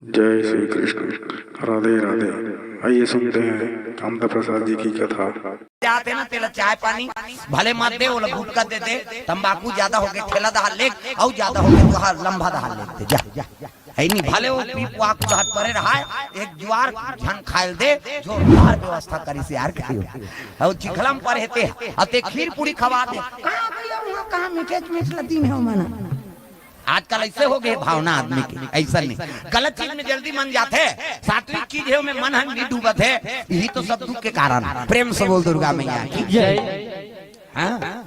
जय श्री कृष्ण। राधे राधे। आइए सुनते हैं कामदा प्रसाद जी की कथा। जाते ना तेला चाय पानी भले मत दे, वो गुटखा दे दे, तंबाकू ज्यादा हो गए ठेला दहाल ले, और ज्यादा हो गए तो हाँ लंबा दहाल लेते जा है नहीं भले वो पीप वाक हाथ परे रहा है, एक ज्वार झन खायल दे जो बाहर व्यवस्था करी से यार करियो और चिखलम पर हेते अते खीर पूरी खवा दे कहां मीठे मीठ लती में हो मना। आजकल ऐसे हो गए भावना आदमी की, ऐसा नहीं गलत चीज में जल्दी मन जाते है, सात्विक चीज है में मन हम नहीं डूबत है, यही तो सब दुख के कारण। प्रेम से बोल दुर्गा मैया की जय। हाँ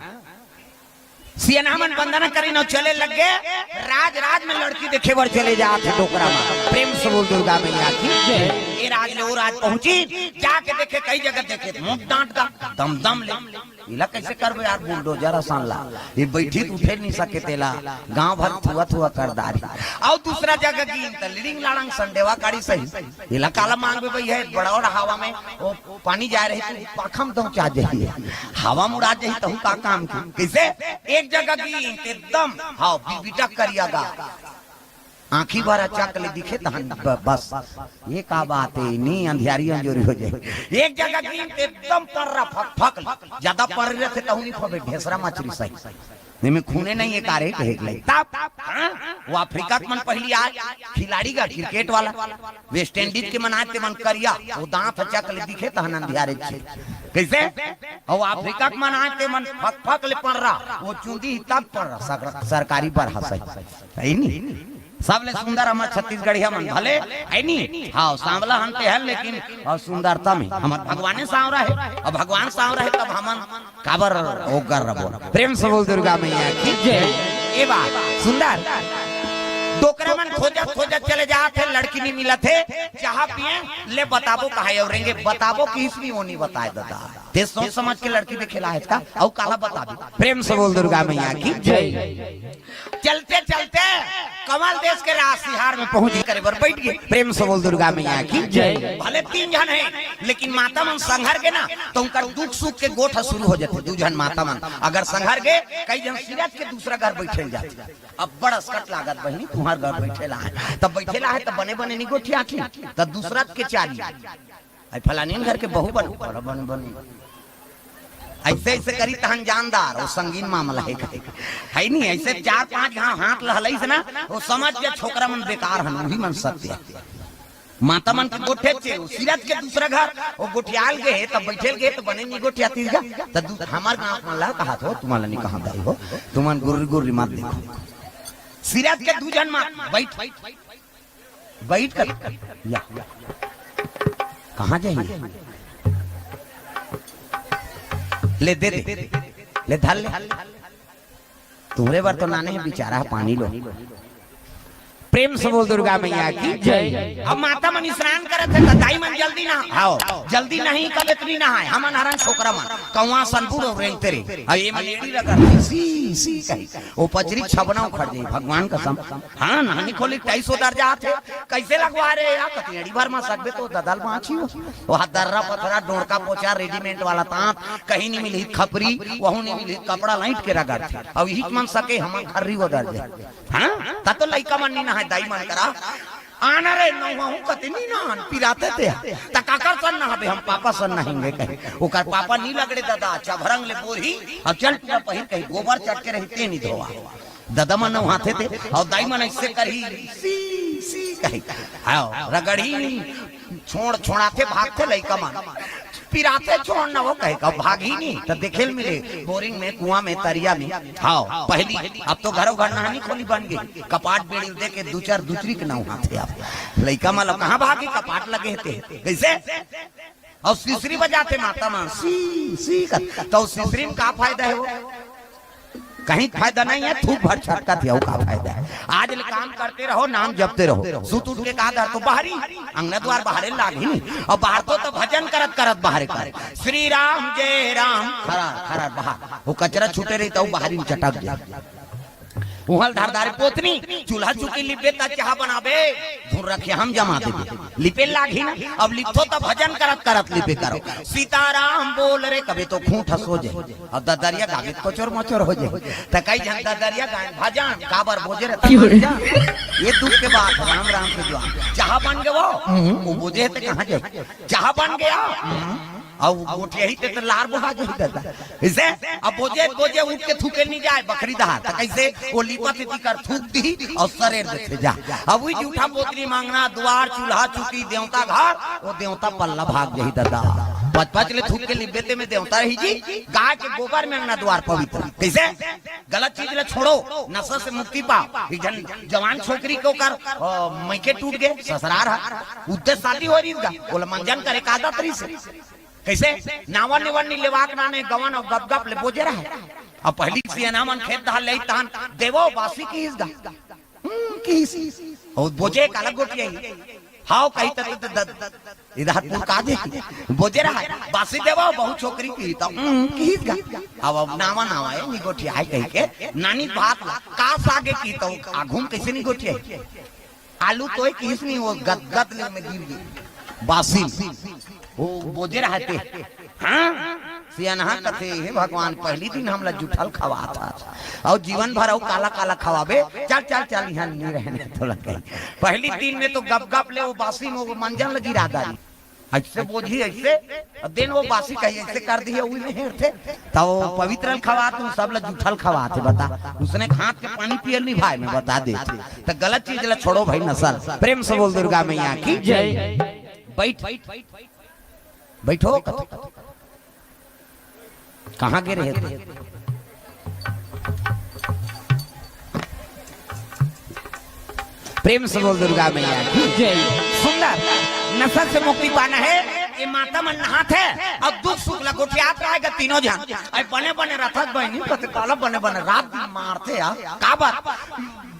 सियानामन बंदना करी न चले लग गए, राज राज में लड़की देखे बर चले जाते टोकरा में। प्रेम से बोल दुर्गा मैया की जय। ये राज ले वो राज पहुंची, जाके देखे कई जगह देखे मुंह डांट दम दम ले इला कैसे करबे यार, बुलडोजर आसान ला ये बैठी उठे नहीं सके तेला गांव भर थुआ थुआ कर दारी। और दूसरा जगह की त लीडिंग लाड़ंग संडेवा काड़ी सही इला काला मांग बे भई है बड़ा और हवा में वो पानी जा रही है पाखम तो चा जाइए हवा मुड़ा जाई तो का काम की कैसे एक जगह की एकदम हां बीटा करियागा आंखी भर चक ले दिखे तहन बस ये का बात है नहीं अंधियारी अंजोरी हो जाए। एक जगह की एकदम पर्रा फक फक ज्यादा पर रहे थे तहुनी फबे ढेसरा मछली सही में खूने नहीं ये कारे कहेक ले तब वो अफ्रीका के मन पहली आज खिलाड़ी का क्रिकेट वाला वेस्ट इंडीज के मनाते मन करिया वो दांत चक ले दिखे तहन अंधियारे कैसे और अफ्रीका के मनाते मन फक फक ले पर्रा वो चूंदी तब पर्रा सरकारी पर हंसई सही नहीं सबले सुंदर हमार छत्तीसगढ़िया मन भले है नी हाँ सांवला हनते हैं लेकिन और सुंदरता में हमार भगवान सांवरा है और भगवान सांवरा है तब हमन काबर ओकर रबो। प्रेम से बोल दुर्गा मैया की जय। ये बात सुंदर डोकरा मन खोजत खोजत चले जाते लड़की नहीं मिला थे चाह पिए ले बताबो कहा औरेंगे बताबो कि इसलिए वो नहीं बताए दादा ते सोच समझ के लड़की दिखेला है इसका और काला बता दी। प्रेम से बोल दुर्गा मैया की जय। चलते चलते कमल देश के रासिहार में पहुंच करे बर बैठ गए। प्रेम से बोल दुर्गा मैया की जय। भले तीन जन है लेकिन माता मन संघर के ना तो उनका दुख सुख के गोठा शुरू हो जाते दू जन माता मन अगर संघर गए कई जन सिरज के दूसरा घर बैठे जाते अब बड़ा स्कट लागत बहनी तुम्हार घर बैठेला है तब बैठेला है तब बने बने नहीं गोठी आखी तब दूसरा के चाली आई फलानी घर के बहु बन बन ऐसे ऐसे करी तहन जानदार वो संगीन मामला है नहीं ऐसे चार पांच हाथ लहलई से ना वो समझ के छोकरा मन बेकार हन वही मन सत्य माता मन के गोठे चे सिरज के दूसरा घर वो गोठियाल गए तब बैठेल गए तो बने नहीं गोठिया तीसरा तब हमार गांव मन ला कहा तो तुम्हारा नहीं कहां गई हो तुमन गुर्री गुर्री मत देखो सिरज के दू जन बैठ बैठ कर या कहां जाइए ले दे ले धल ले तुम्हारे बार तो नाने है बेचारा पानी लो। प्रेम से बोल दुर्गा मैया की जय। अब माता मन स्नान करत है दाई मन जल्दी ना आओ जल्दी नहीं कब इतनी ना है हमन हरण छोकरा मन कौवा सनपुर और रेंगते रे और ये मलेड़ी लगा सी सी कही वो पचरी छबना उखड़ जाई भगवान कसम। हां नानी खोली 250 दर्जा थे कैसे लगवा रे यार कतियड़ी भर में सकबे तो ददल माछी हो वहां दर्रा पथरा डोरका पोचा रेडीमेड वाला तांत कहीं नहीं मिली खपरी वहू नहीं मिली कपड़ा लाइट के रगड़ थे अब यही मन सके हम खर्री वो दर्जा। हां ता तो लइका मन नहीं ना दाई मन करा आना रे नौहू कतनी ना पिराते थे त काकर सन ना हबे हम पापा सन नहिंगे कहे ओकर पापा नहीं लगड़े दादा अच्छा भरंग ले बोरी अब चल पूरा पहिर कहीं गोबर चट के रहते नहीं धोवा दादा मन नहाते थे और दाई मन ऐसे करही सी सी कही आओ रगड़ी छोड़ छोड़ाते भागते लइका मन पिराते छोड़ना वो कहे का भागी नहीं तो देखेल मिले बोरिंग में कुआं में तरिया में हाँ पहली अब तो घरों घर नहानी खोली बन गई कपाट बेड़ी दे के दू चार दूसरी के नाव हाथे आप लइका माला कहाँ भागी कपाट लगे थे कैसे और सीसरी बजाते माता मां सी सी कर तो सीसरी में का फायदा है वो कहीं फायदा नहीं है थूक भर छटका थे का फायदा है। आज काम करते रहो नाम जपते रहो सुत उठ के कहा तो बाहरी अंगना द्वार बाहर लागी नहीं और बाहर तो भजन करत करत बाहर करे श्री राम जय राम खरा खरा बाहर वो कचरा छूटे रही तो बाहरी चटक जाए उहल धारदार पोतनी चूल्हा चुकी लिपे ता चाह बनाबे धुर रखे हम जमा देबे लिपे लागी ना अब लिखो तो भजन करत करत लिपे करो सीताराम बोल रे कभी तो खूंट हंस हो जाए अब ददरिया गावे कोचर मचर हो जाए त कई जन ददरिया गाय भजन काबर बोझे रे ये दुख के बात राम राम के दुआ चाह बन गए वो बोझे थे कहाँ जाए चाह बन गया अब गोटिया ही ते लार बहा जो देता इसे अब बोझे बोझे उठ के थूके नहीं जाए बकरी दहा तो कैसे वो लीपा तिती कर थूक दी और सरेर देते जा अब वही जूठा पोतरी मांगना द्वार चूल्हा चुकी देवता घर वो देवता पल्ला भाग जही दादा पच ले थूक के लिबेते में देवता रही जी गाय के गोबर में अंगना द्वार पवित्र कैसे गलत चीज ले छोड़ो नशा से मुक्ति पाओ जवान छोकरी को कर मैके टूट गए ससुरार उद्देश्य शादी हो रही बोला मंजन करे कादा तरी से कैसे नावन निवन नी लेवाक नाने गवन और गप गप ले बोझे रहा अब पहली से नामन खेत दहा ले तान देवो बासी की इसगा की और बोझे एक अलग गोटिया हाउ कही त इधर पुका दे बोझे रहा बासी देवो बहुत छोकरी की तो की इसगा अब नावा नावा है नी गोटिया है कह के नानी बात का सागे की तो आघूम कैसे नी गोटिया आलू तो किस नहीं वो गदगद ले में गिर गई बासी वो बोझे रहते हाँ सियानहा कथे हे भगवान पहली दिन हमला जुठल खवा था और जीवन भर और काला काला खवाबे चल चल चल यहाँ नहीं रहने तो लगे पहली दिन में तो गप गप ले वो बासी में वो मंजन लगी रादारी ऐसे बोझी ऐसे दिन वो बासी कही ऐसे कर दी वही में हेरते तो पवित्र खवा तुम सब ला जुठल खवा थे बता उसने हाथ के पानी पियल नहीं भाई में बता दे तो गलत चीज ला छोड़ो भाई नसल प्रेम से बोल दुर्गा मैया की जय बैठ बैठो कहाँ गिरे थे प्रेम से बोल दुर्गा मैया जय सुंदर नशा से मुक्ति पाना है ये माता मन नहात है अब दुख सुख लगोटियात रहेगा तीनों जन अब बने बने रथक बहनी काला बने बने रात मारते यार का बात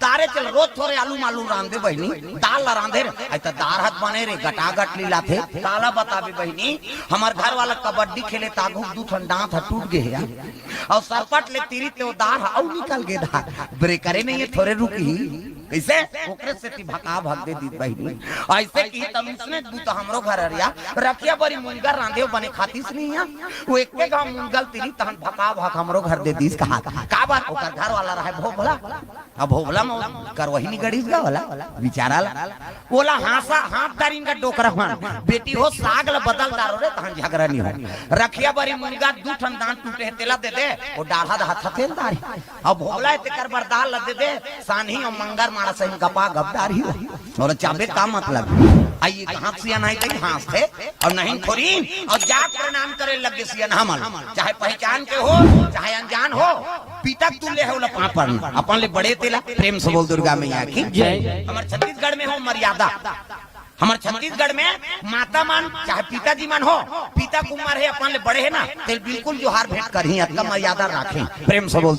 दारे चल रोज थोड़े आलू मालू रांधे बहनी दाल ला रांधे ऐसा दार हाथ बने रे गटागट लीला थे काला बताबे बहनी हमार घर वाला कबड्डी खेले तागू दू ठंडा था टूट गए यार और सरपट ले तीरी ते दार औ निकल गए दार ब्रेकरे नहीं है थोड़े रुकी कैसे ओकरे से ती भका भाग दे दी बहनी ऐसे की तब इसने दू तो हमरो घर अरिया रखिया बड़ी मुनगर रांधे बने खातीस नहीं है वो एक के गांव मुनगल तीरी तहन भका भाग हमरो घर दे दीस कहा का बात ओकर घर वाला रहे भोभला अब भोभला कर वही नहीं गड़ीस गा वाला बेचारा बोला हासा हाथ दारिन का डोकरा मान बेटी हो साग ला बदल दारो रे तहन झगड़ा नहीं हो रखिया बड़ी मुनगा दू ठन दांत टूटे तेला दे दे और डाढ़ा हाथ तेल दारी अब भोभला ते कर बरदाल ला दे दे सानही और मंगर मारा सही गपा गपदार ही और चाबे का मतलब आइए कहां से नहीं कहीं हाथ थे और नहीं खोरी और जाग प्रणाम करे लगे सियन हमल चाहे पहचान के हो चाहे अनजान हो पीतक तुल्य है उला पापन अपन ले बड़े तेला प्रेम से बोल दुर्गा मैया की जय हमारे छत्तीसगढ़ में हो मर्यादा हमारे छत्तीसगढ़ में माता मान चाहे पिताजी मान हो पिता कुमार है अपन ले बड़े है ना तो बिल्कुल जोहार भेंट करही अतका मर्यादा रखें प्रेम से बोल